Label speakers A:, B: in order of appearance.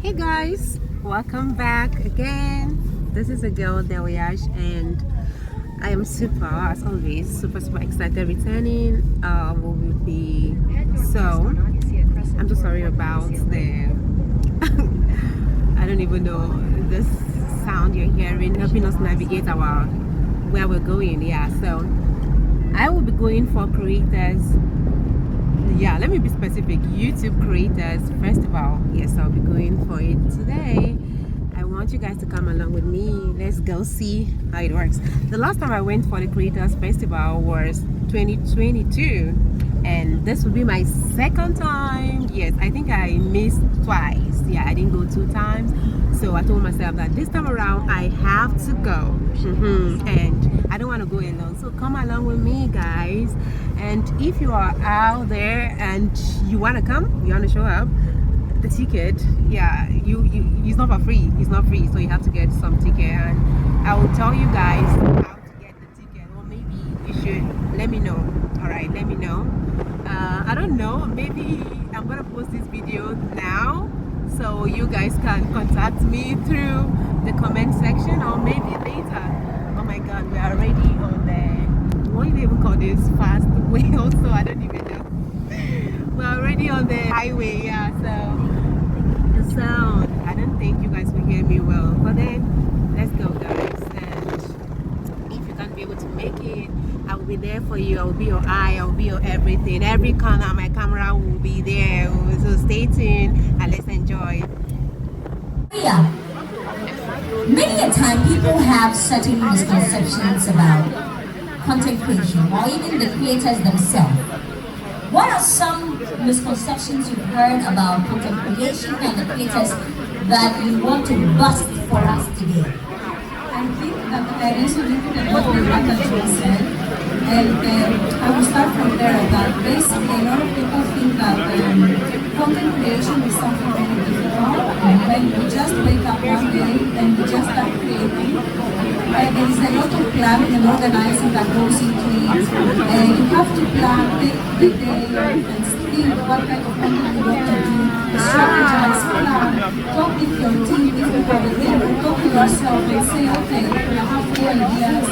A: Hey guys, welcome back again. This is a girl Deliash, and I am super, as always, super excited returning. We will be so. I'm so sorry about the. I don't even know this sound you're hearing, helping us navigate our where we're going. Yeah, so I will be going for creators. Yeah, let me be specific. YouTube Creators Festival. Yes, I'll be going for it today. I want you guys to come along with me. Let's go see how it works. The last time I went for the Creators Festival was 2022, and this will be my second time. Yes, I think I missed twice. Yeah, I didn't go 2 times. So I told myself that this time around I have to go. And I don't want to go alone. So come along with me, guys. And if you are out there and you want to come, you want to show up, the ticket, yeah, it's not for free. It's not free, so you have to get some ticket. And I will tell you guys how to get the ticket, or maybe you should let me know. All right, let me know. I don't know. Maybe I'm gonna post this video now, so you guys can contact me through the comment section, or maybe later. Oh my God, we are already on the, what do you even call this, fast way also, I don't even know. We're already on the highway, yeah, so the sound, I don't think you guys will hear me well, but then let's go, guys. And if you can't be able to make it, I will be there for you. I will be your eye, I will be your everything. Every corner my camera will be there, so stay tuned and let's enjoy.
B: Yeah. Many a time people have certain misconceptions about content creation or even the creators themselves. What are some misconceptions you've heard about content creation and the creators that you want to bust for us today?
C: I think that I resonated a lot with what Andrea said, and I will start from there. That basically, a lot of people think that content creation is something very difficult. When you just wake up one day and you just start creating, there is a lot of planning and organizing that goes into it. You have to plan, take the day, and think what kind of content you want to do, strategize, plan, talk with your team if you have a team, talk to yourself and say, okay, I have 3 ideas.